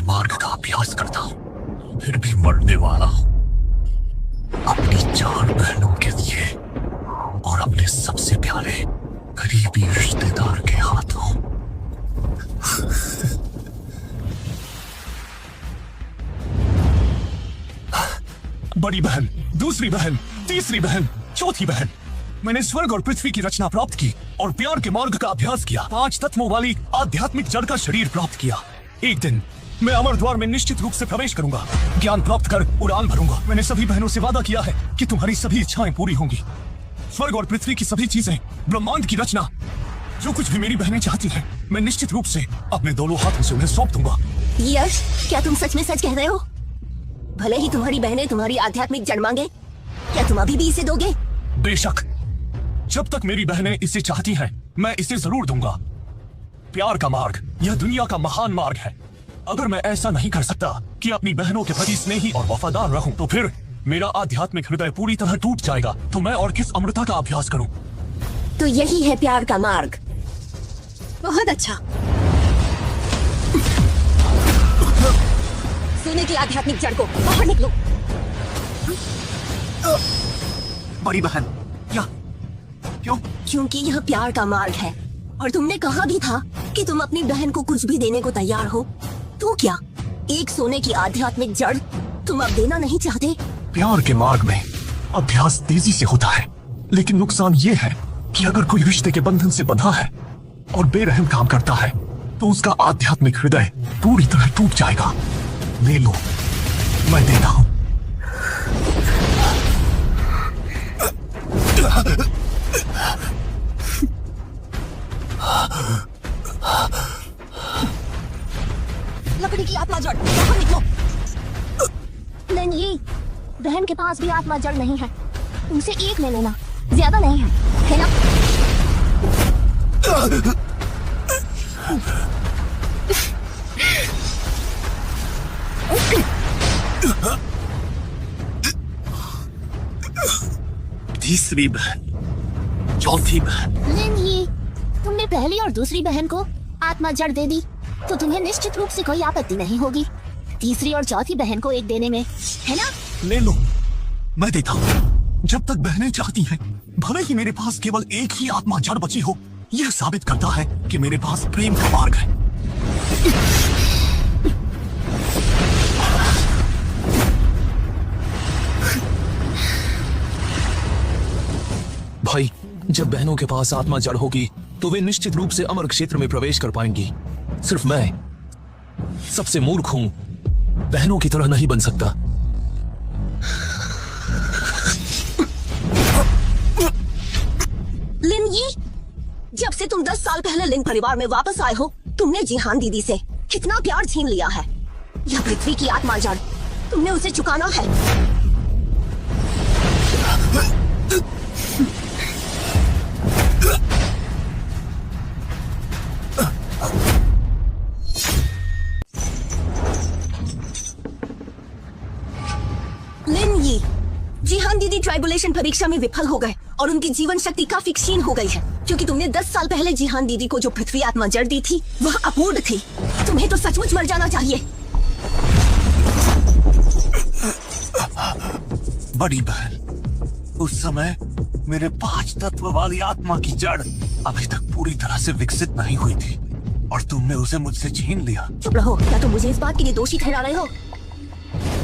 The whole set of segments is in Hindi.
मार्ग का अभ्यास करता हूँ, फिर भी मरने वाला हूँ अपनी 4 बहनों के लिए और अपने सबसे प्यारे करीबी रिश्तेदार के हाथों। बड़ी बहन, दूसरी बहन, तीसरी बहन, चौथी बहन, मैंने स्वर्ग और पृथ्वी की रचना प्राप्त की और प्यार के मार्ग का अभ्यास किया। 5 तत्वों वाली आध्यात्मिक जड़ का शरीर प्राप्त किया। एक दिन मैं अमर द्वार में निश्चित रूप से प्रवेश करूंगा, ज्ञान प्राप्त कर उड़ान भरूंगा। मैंने सभी बहनों से वादा किया है कि तुम्हारी सभी इच्छाएं पूरी होंगी। स्वर्ग और पृथ्वी की सभी चीजें, ब्रह्मांड की रचना, जो कुछ भी मेरी बहनें चाहती हैं, मैं निश्चित रूप से अपने दोनों हाथों से उन्हें सौंप दूंगा। यश, क्या तुम सच में सच कह रहे हो? भले ही तुम्हारी बहनें तुम्हारी आध्यात्मिक जड़ मांगे, क्या तुम अभी भी इसे दोगे? बेशक, जब तक मेरी बहनें इसे चाहती हैं, मैं इसे जरूर दूंगा। प्यार का मार्ग यह दुनिया का महान मार्ग है। अगर मैं ऐसा नहीं कर सकता कि अपनी बहनों के प्रति स्नेही और वफादार रहूं, तो फिर मेरा आध्यात्मिक हृदय पूरी तरह टूट जाएगा। तो मैं और किस अमृता का अभ्यास करूं? तो यही है प्यार का मार्ग। बहुत अच्छा। सोने की आध्यात्मिक जड़ को बाहर निकलो। बड़ी बहन, क्या? क्यों? क्योंकि यह प्यार का मार्ग है और तुमने कहा भी था कि तुम अपनी बहन को कुछ भी देने को तैयार हो। तो क्या एक सोने की आध्यात्मिक जड़ तुम अब देना नहीं चाहते? प्यार के मार्ग में अभ्यास तेजी से होता है, लेकिन नुकसान ये है कि अगर कोई रिश्ते के बंधन से बंधा है और बेरहम काम करता है, तो उसका आध्यात्मिक हृदय पूरी तरह टूट जाएगा। ले लो, मैं देता हूं। लकड़ी की आत्मा जड़, बाहर निकलो। नहीं, बहन के पास भी आत्मा जड़ नहीं है। उनसे एक ले लेना, ज्यादा नहीं है ना? तीसरी बहन, चौथी बहन। नहीं, तुमने पहली और दूसरी बहन को आत्मा जड़ दे दी, तो तुम्हें निश्चित रूप से कोई आपत्ति नहीं होगी तीसरी और चौथी बहन को एक देने में, है ना? ले लो, मैं देता हूं। जब तक बहनें चाहती हैं, भले ही मेरे पास केवल एक ही आत्मा जड़ बची हो, यह साबित करता है कि मेरे पास प्रेम का मार्ग है। भाई, जब बहनों के पास आत्मा जड़ होगी, तो वे निश्चित रूप से अमर क्षेत्र में प्रवेश कर पाएंगी। सिर्फ मैं सबसे मूर्ख हूं, बहनों की तरह नहीं बन सकता। लिन यी, जब से तुम 10 साल पहले लिन परिवार में वापस आए हो, तुमने जिहान दीदी से कितना प्यार छीन लिया है। यह पृथ्वी की आत्मा जड़, तुमने उसे चुकाना है। लिन यी, जिहान दीदी ट्राइबुलेशन परीक्षा में विफल हो गए और उनकी जीवन शक्ति काफी क्षीण हो गई है, क्योंकि तुमने 10 साल पहले जिहान दीदी को जो पृथ्वी आत्मा जड़ दी थी, वह अपूर्ण थी। तुम्हें तो सचमुच मर जाना चाहिए। बड़ी बहन, उस समय मेरे 5 तत्व वाली आत्मा की जड़ अभी तक पूरी तरह से विकसित नहीं हुई थी और तुमने उसे मुझसे छीन लिया। चुप रहो, क्या तुम मुझे इस बात के लिए दोषी ठहरा रहे हो?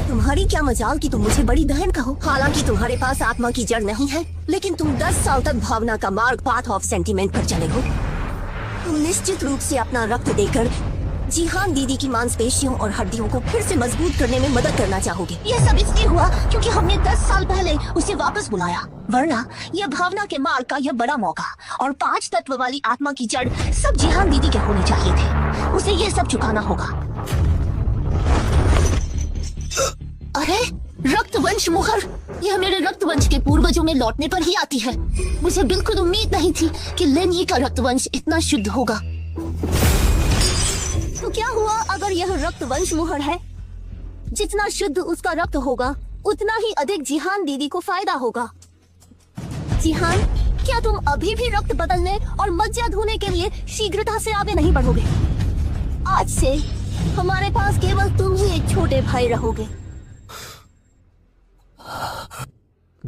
तुम्हारी क्या मजाल कि तुम मुझे बड़ी बहन कहो। हालांकि तुम्हारे पास आत्मा की जड़ नहीं है, लेकिन तुम 10 साल तक भावना का मार्ग, पाथ ऑफ सेंटिमेंट पर चले हो। तुम निश्चित रूप से अपना रक्त देकर जिहान दीदी की मांसपेशियों और हड्डियों को फिर से मजबूत करने में मदद करना चाहोगे। यह सब इसलिए हुआ क्योंकि हमने 10 साल पहले उसे वापस बुलाया, वरना यह भावना के मार्ग का यह बड़ा मौका और 5 तत्व वाली आत्मा की जड़ सब जिहान दीदी के होने चाहिए थे। उसे यह सब चुकाना होगा। अरे, रक्तवंश मुहर, यह मेरे रक्तवंश के पूर्वजों में लौटने पर ही आती है। मुझे बिल्कुल उम्मीद नहीं थी कि लिन यी का रक्तवंश इतना शुद्ध होगा। तो क्या हुआ अगर यह रक्तवंश मुहर है? जितना शुद्ध उसका रक्त होगा, उतना ही अधिक जिहान दीदी को फायदा होगा। जिहान, क्या तुम अभी भी रक्त बदलने और मज्जा धोने के लिए शीघ्रता से आगे नहीं बढ़ोगे? आज से हमारे पास केवल तुम ही एक छोटे भाई रहोगे।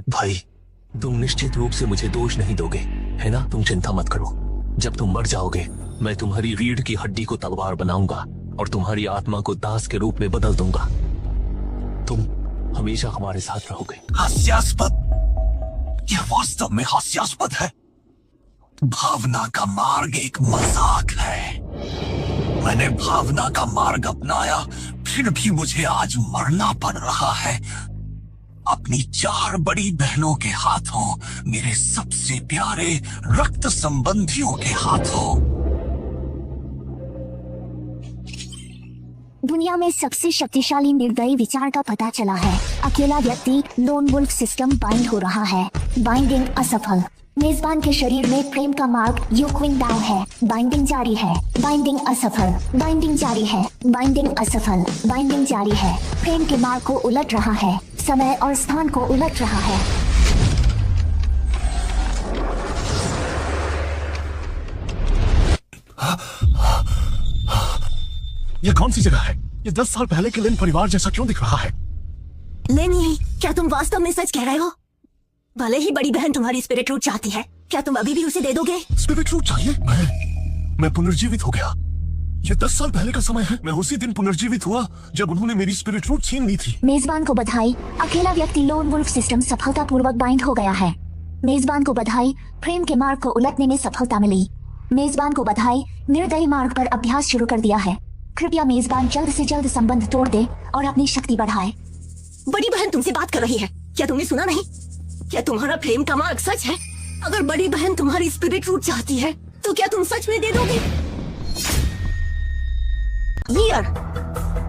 भाई, तुम निश्चित रूप से मुझे दोष नहीं दोगे, है ना? तुम चिंता मत करो। जब तुम मर जाओगे, मैं तुम्हारी रीढ़ की हड्डी को तलवार बनाऊंगा और तुम्हारी आत्मा को दास के रूप में बदल दूंगा। तुम हमेशा हमारे साथ रहोगे। हास्यास्पद, यह वास्तव में हास्यास्पद है। भावना का मार्ग एक मजाक है। मैंने भावना का मार्ग अपनाया, फिर भी मुझे आज मरना पड़ रहा है अपनी 4 बड़ी बहनों के हाथों, मेरे सबसे प्यारे रक्त संबंधियों के हाथों। दुनिया में सबसे शक्तिशाली निर्दयी विचार का पता चला है। अकेला व्यक्ति लोन वुल्फ सिस्टम बाइंड हो रहा है। बाइंडिंग असफल। मेजबान के शरीर में प्रेम का मार्ग यूक्विन दाव है। बाइंडिंग जारी है। बाइंडिंग असफल। बाइंडिंग जारी है। बाइंडिंग असफल। बाइंडिंग जारी है। प्रेम के मार्ग को उलट रहा है। समय और स्थान को उलट रहा है। यह कौन सी जगह है? ये 10 साल पहले के लिन परिवार जैसा क्यों दिख रहा है? लेनी, क्या तुम वास्तव में सच कह रहे हो? भले ही बड़ी बहन तुम्हारी स्पिरिट रूट चाहती है, क्या तुम अभी भी उसे दे दोगे? स्पिरिट रूट चाहिए? मैं पुनर्जीवित हो गया। ये 10 साल पहले का समय है। मैं उसी दिन पुनर्जीवित हुआ जब उन्होंने मेरी स्पिरिट रूट छीन ली थी। मेजबान को बधाई, अकेला व्यक्ति लोन वुल्फ सिस्टम सफलतापूर्वक बाइंड हो गया है। मेजबान को बधाई, प्रेम के मार्ग को उलटने में सफलता मिली। मेजबान को बधाई, निर्दयी मार्ग पर अभ्यास शुरू कर दिया है। कृपया मेजबान जल्द से जल्द संबंध तोड़ दे और अपनी शक्ति बढ़ाए। बड़ी बहन तुमसे बात कर रही है, क्या तुमने सुना नहीं? क्या तुम्हारा प्रेम का मार्ग सच है? अगर बड़ी बहन तुम्हारी स्पिरिट रूट चाहती है, तो क्या तुम सच में दे दोगे? वीर,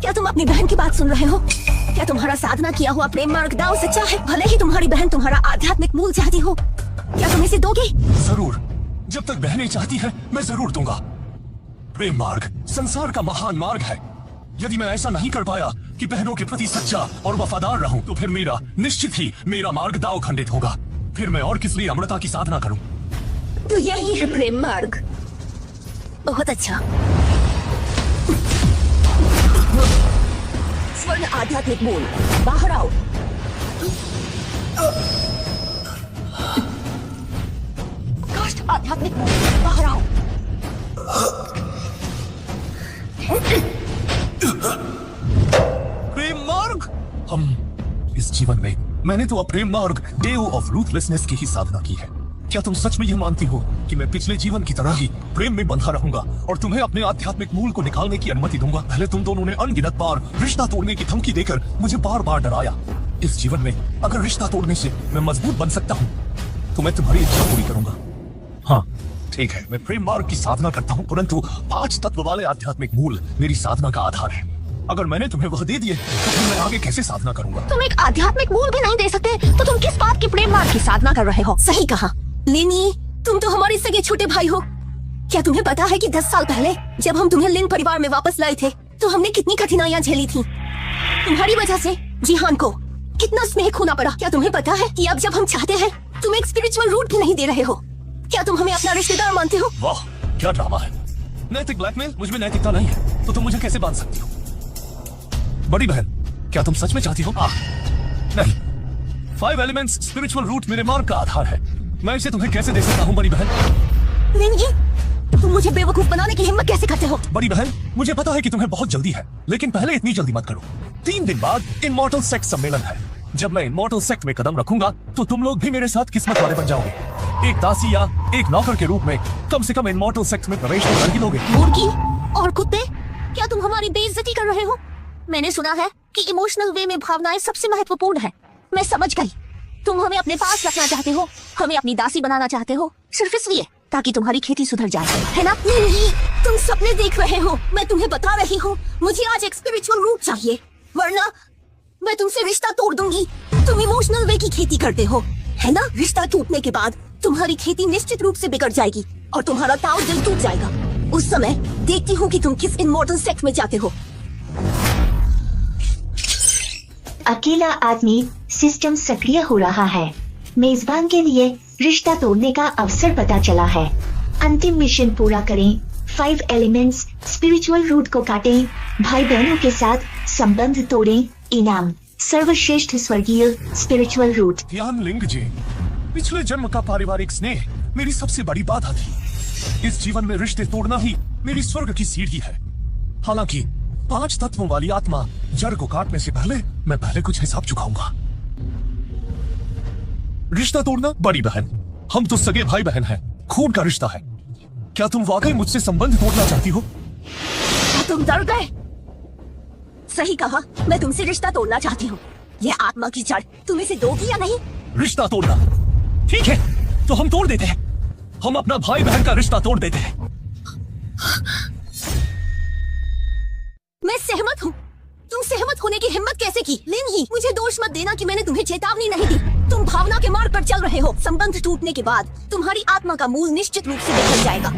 क्या तुम अपनी बहन की बात सुन रहे हो? क्या तुम्हारा साधना किया हुआ प्रेम मार्ग दाव सच्चा है? भले ही तुम्हारी बहन तुम्हारा आध्यात्मिक मूल चाहती हो, क्या तुम इसे दोगे? जरूर, जब तक बहनें चाहती है मैं जरूर दूंगा। प्रेम मार्ग संसार का महान मार्ग है। यदि मैं ऐसा नहीं कर पाया कि बहनों के प्रति सच्चा और वफादार रहूं, तो फिर निश्चित ही मेरा मार्ग दाव खंडित होगा। फिर मैं और किस लिए अमृता की साधना करूं? तो यही है प्रेम मार्ग। बहुत अच्छा। स्वर्ण आध्यात्मिक मूल, बाहर आओ। काष्ठ आध्यात्मिक मूल, बाहर आओ। प्रेम मार्ग। इस जीवन में मैंने तो प्रेम मार्ग डेव ऑफ रूथलेसनेस की ही साधना की है। क्या तुम सच में यह मानती हो कि मैं पिछले जीवन की तरह ही प्रेम में बंधा रहूंगा और तुम्हें अपने आध्यात्मिक मूल को निकालने की अनुमति दूंगा? पहले तुम दोनों ने अनगिनत बार रिश्ता तोड़ने की धमकी देकर मुझे बार बार डराया। इस जीवन में अगर रिश्ता तोड़ने से मैं मजबूत बन सकता हूँ, तो मैं तुम्हारी इच्छा पूरी करूंगा। हाँ ठीक है, मैं प्रेम मार्ग की साधना करता हूँ, परंतु 5 तत्व वाले आध्यात्मिक मूल मेरी साधना का आधार है। अगर मैंने तुम्हें वह दे दिए, तो फिर मैं आगे कैसे साधना करूंगा? तुम एक आध्यात्मिक मूल भी नहीं दे सकते, तो तुम किस बात की प्रेम मार्ग की साधना कर रहे हो? सही कहा लेनी, तुम तो हमारे सगे छोटे भाई हो। क्या तुम्हें पता है कि 10 साल पहले जब हम तुम्हें लिन परिवार में वापस लाए थे, तो हमने कितनी कठिनाइयां झेली थी? तुम्हारी वजह से जिहान को कितना स्नेह खोना पड़ा। क्या तुम्हें पता है कि अब जब हम चाहते हैं, तुम एक स्पिरिचुअल रूट भी नहीं दे रहे हो? क्या तुम हमें अपना रिश्तेदार मानते हो? वाह, क्या ड्रामा है। नैतिक ब्लैकमेल, मुझ में नैतिकता नहीं है, तो तुम मुझे कैसे बांध सकती हो? बड़ी बहन, क्या तुम सच में चाहती हो? नहीं। 5 एलिमेंट्स स्पिरिचुअल रूट मेरे मार्ग का आधार है। मैं इसे तुम्हें कैसे दे सकता हूँ बड़ी बहन? नहीं, तुम मुझे बेवकूफ बनाने की हिम्मत कैसे करते हो? बड़ी बहन, मुझे पता है कि तुम्हें बहुत जल्दी है, लेकिन पहले इतनी जल्दी मत करो। 3 दिन बाद इमॉर्टल सेक्ट सम्मेलन है। जब मैं इमॉर्टल सेक्ट में कदम रखूंगा, तो तुम लोग भी मेरे साथ किस्मत वाले बन जाओगे। एक दासी या एक नौकर के रूप में कम से कम इमॉर्टल सेक्ट में प्रवेश तो कर ही लोगे। मुर्गी और कुत्ते, क्या तुम हमारी बेइज्जती कर रहे हो? मैंने सुना है कि इमोशनल वे में भावनाएं सबसे महत्वपूर्ण है। मैं समझ गई, तुम हमें अपने पास रखना चाहते हो, हमें अपनी दासी बनाना चाहते हो, सिर्फ इसलिए ताकि तुम्हारी खेती सुधर जाए, है ना? नहीं, तुम सपने देख रहे हो। मैं तुम्हें बता रही हूँ, मुझे आज एक स्पिरिचुअल रूट चाहिए, वरना मैं तुमसे रिश्ता तोड़ दूंगी। तुम इमोशनल वे की खेती करते हो, है ना? रिश्ता टूटने के बाद तुम्हारी खेती निश्चित रूप से बिगड़ जाएगी और तुम्हारा ताऊ दिल टूट जाएगा। उस समय देखती हूँ कि तुम किस इमॉर्टल सेक्ट में जाते हो। अकेला आदमी सिस्टम सक्रिय हो रहा है। मेजबान के लिए रिश्ता तोड़ने का अवसर पता चला है। अंतिम मिशन पूरा करें, 5 एलिमेंट्स स्पिरिचुअल रूट को काटें, भाई बहनों के साथ संबंध तोड़ें, इनाम सर्वश्रेष्ठ स्वर्गीय स्पिरिचुअल रूट। ध्यान लिंग जी, पिछले जन्म का पारिवारिक स्नेह मेरी सबसे बड़ी बाधा थी। इस जीवन में रिश्ते तोड़ना ही मेरी स्वर्ग की सीढ़ी है। हालांकि 5 तत्वों वाली आत्मा जड़ को काटने से पहले मैं पहले कुछ हिसाब चुकाऊंगा। रिश्ता तोड़ना? बड़ी बहन, हम तो सगे भाई बहन हैं, खून का रिश्ता है। क्या तुम वाकई मुझसे संबंध तोड़ना चाहती हो? तुम डर गए? सही कहा, मैं तुमसे रिश्ता तोड़ना चाहती हूँ। ये आत्मा की जड़ तुम इसे दोगी या नहीं? रिश्ता तोड़ना? ठीक है, तो हम तोड़ देते हैं। हम अपना भाई बहन का रिश्ता तोड़ देते हैं। मैं सहमत हूँ। तुम सहमत होने की हिम्मत कैसे की? लिन ही, मुझे दोष मत देना कि मैंने तुम्हें चेतावनी नहीं दी। तुम भावना के मार्ग पर चल रहे हो। संबंध टूटने के बाद तुम्हारी आत्मा का मूल निश्चित रूप से निकल जाएगा।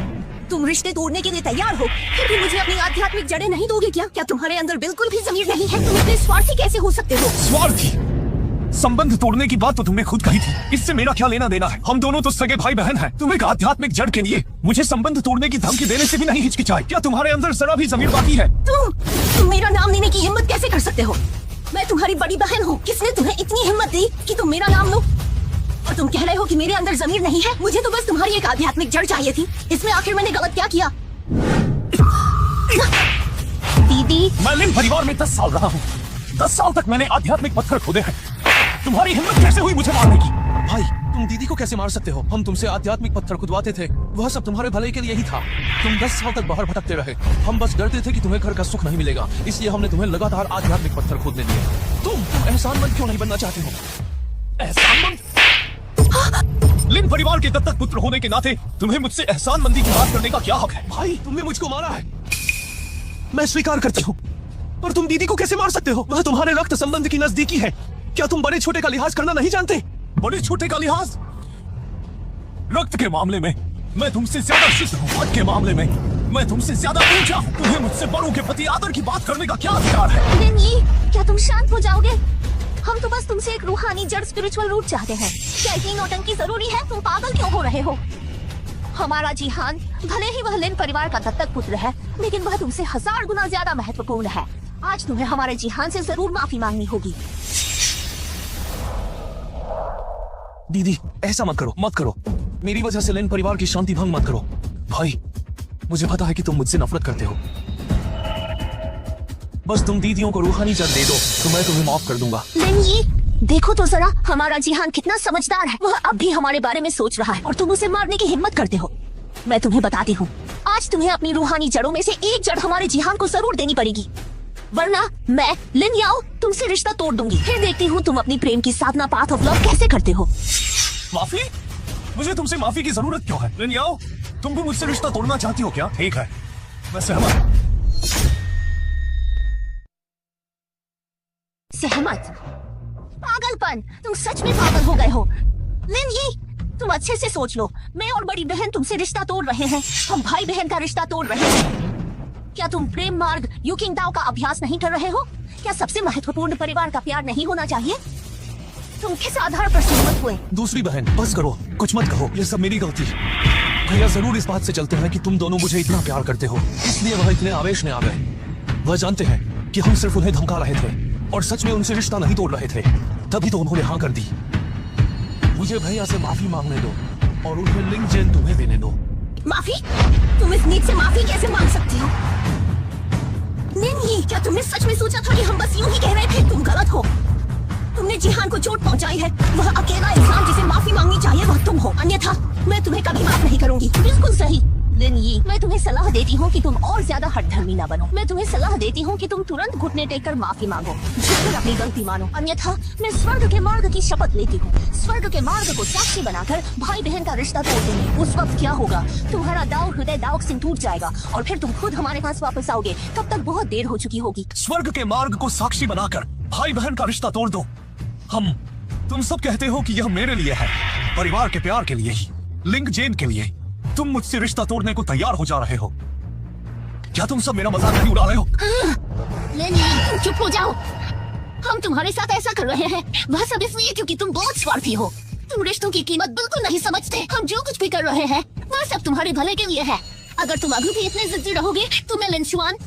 तुम रिश्ते तोड़ने के लिए तैयार हो, फिर भी मुझे अपनी आध्यात्मिक जड़ें नहीं दोगे क्या? क्या तुम्हारे अंदर बिल्कुल भी ज़मीर नहीं है? तुम इतने स्वार्थी कैसे हो सकते हो? स्वार्थी? संबंध तोड़ने की बात तो तुमने खुद कही थी। इससे मेरा क्या लेना देना है? हम दोनों तो सगे भाई बहन हैं। तुम एक आध्यात्मिक जड़ के लिए मुझे संबंध तोड़ने की धमकी देने से भी नहीं हिचकिचाए। क्या तुम्हारे अंदर जरा भी ज़मीर बाकी है? तुम मेरा नाम लेने की हिम्मत कैसे कर सकते हो? मैं तुम्हारी बड़ी बहन हूँ। किसने तुम्हें इतनी हिम्मत दी कि तुम मेरा नाम लो? और तुम कह रहे हो कि मेरे अंदर ज़मीर नहीं है? मुझे तो बस तुम्हारी एक आध्यात्मिक जड़ चाहिए थी। इसमें आखिर मैंने गलत क्या किया? दीदी, मैं लिन परिवार में 10 साल रहा हूँ। 10 साल तक मैंने आध्यात्मिक पत्थर खोदे हैं। तुम्हारी हिम्मत कैसे हुई मुझे मारने की? भाई, तुम दीदी को कैसे मार सकते हो? हम तुमसे आध्यात्मिक पत्थर खुदवाते थे, वह सब तुम्हारे भले के लिए ही था। तुम 10 साल तक बाहर भटकते रहे। हम बस डरते थे कि तुम्हें घर का सुख नहीं मिलेगा, इसलिए हमने तुम्हें लगातार आध्यात्मिक पत्थर खोदने दिए। तुम एहसानमंद क्यों नहीं बनना चाहते हो? एहसानमंद? लिन परिवार के दत्तक पुत्र होने के नाते तुम्हें मुझसे एहसानमंदी की बात करने का क्या हक है? भाई, तुमने मुझको मारा है, मैं स्वीकार करती हूँ, पर तुम दीदी को कैसे मार सकते हो? वह तुम्हारे रक्त संबंध की नजदीकी है। क्या तुम बड़े छोटे का लिहाज करना नहीं जानते? बड़े छोटे का लिहाज? रक्त के मामले में मैं तुमसे ज्यादा शुद्ध हूँ। पद के मामले में मैं तुमसे ज्यादा ऊंचा हूँ। तुम्हें मुझसे बड़ों के प्रति आदर की बात करने का क्या अधिकार है? लिन ही, क्या तुम शांत हो जाओगे? हम तो बस तुमसे एक रूहानी जड़ स्पिरिचुअल रूट चाहते हैं। क्या इतनी नौटंकी जरूरी है? तुम पागल क्यों हो रहे हो? हमारा जिहान भले ही वह लिन परिवार का दत्तक पुत्र है, लेकिन वह तुमसे 1000 गुना ज्यादा महत्वपूर्ण है। आज तुम्हें हमारे जिहान से जरूर माफी मांगनी होगी। दीदी, ऐसा मत करो, मत करो। मेरी वजह से लिन परिवार की शांति भंग मत करो। भाई, मुझे पता है कि तुम मुझसे नफरत करते हो। बस तुम दीदियों को रूहानी जड़ दे दो तो मैं तुम्हें माफ कर दूंगा। लिन ही, देखो तो जरा, हमारा जिहान कितना समझदार है। वह अब भी हमारे बारे में सोच रहा है और तुम उसे मारने की हिम्मत करते हो। मैं तुम्हें बताती हूँ, आज तुम्हें अपनी रूहानी जड़ों में से एक जड़ हमारे जिहान को जरूर देनी पड़ेगी, वरना मैं लिन याओ तुमसे रिश्ता तोड़ दूंगी। फिर देखती हूँ तुम अपनी प्रेम की साधना पाथ ऑफ लव कैसे करते हो। माफी? मुझे तुमसे माफी की जरूरत क्यों है? लिन याओ, तुम भी मुझसे रिश्ता तोड़ना चाहती हो क्या? ठीक है, मैं सहमत। सहमत? पागलपन! तुम सच में पागल हो गए हो। लिन ही, तुम अच्छे से सोच लो। मैं और बड़ी बहन तुमसे रिश्ता तोड़ रहे हैं। हम भाई बहन का रिश्ता तोड़ रहे हैं। क्या तुम प्रेम मार्ग यूकिंग दाओ का अभ्यास नहीं कर रहे हो? क्या सबसे महत्वपूर्ण परिवार का प्यार नहीं होना चाहिए? तुम किस आधार पर सहमत हुए? दूसरी बहन, बस करो, कुछ मत कहो, ये सब मेरी गलती है। भैया जरूर इस बात से चलते हैं कि तुम दोनों मुझे इतना प्यार करते हो, इसलिए वह इतने आवेश में आ गए। वह जानते हैं कि हम सिर्फ उन्हें धमका रहे थे और सच में उनसे रिश्ता नहीं तोड़ रहे थे, तभी तो उन्होंने हाँ कर दी। मुझे भैया से माफी मांगने दो और उन्हें लिंग जेन तुम्हें देने दो। माफी? तुम इस नीच से माफी कैसे मांग सकते हो? नहीं, क्या तुमने सच में सोचा था कि हम बस यूं ही कह रहे थे? तुम गलत हो। तुमने जिहान को चोट पहुंचाई है। वह अकेला इंसान जिसे माफी मांगनी चाहिए वह तुम हो, अन्यथा मैं तुम्हें कभी माफ नहीं करूंगी। बिल्कुल सही। लिन यी, मैं तुम्हें सलाह देती हूँ कि तुम और ज्यादा हठधर्मी ना बनो। मैं तुम्हें सलाह देती हूँ कि तुम तुरंत घुटने टेक कर माफी मांगो, झुककर अपनी गलती मानो, अन्यथा मैं स्वर्ग के मार्ग की शपथ लेती हूँ। स्वर्ग के मार्ग को साक्षी बनाकर भाई बहन का रिश्ता तोड़ देंगे। उस वक्त क्या होगा? तुम्हारा दाव हृदय दाव से टूट जाएगा और फिर तुम खुद हमारे पास वापस आओगे। तब तक बहुत देर हो चुकी होगी। स्वर्ग के मार्ग को साक्षी बनाकर भाई बहन का रिश्ता तोड़ दो। तुम सब कहते हो कि यह मेरे लिए है, परिवार के प्यार के लिए ही, लिंग जेन के लिए। तुम मुझसे रिश्ता तोड़ने को तैयार हो जा रहे हो। क्या तुम सब मेरा मजाक नहीं उड़ा रहे हो? तुम चुप हो जाओ। हम तुम्हारे साथ ऐसा कर रहे हैं वह सब इसलिए क्योंकि तुम बहुत स्वार्थी हो। तुम रिश्तों की कीमत बिल्कुल नहीं समझते। हम जो कुछ भी कर रहे हैं वह सब तुम्हारे भले के लिए है। अगर तुम अभी भी इतने जिद्दी रहोगे तो मैं लिंचुआन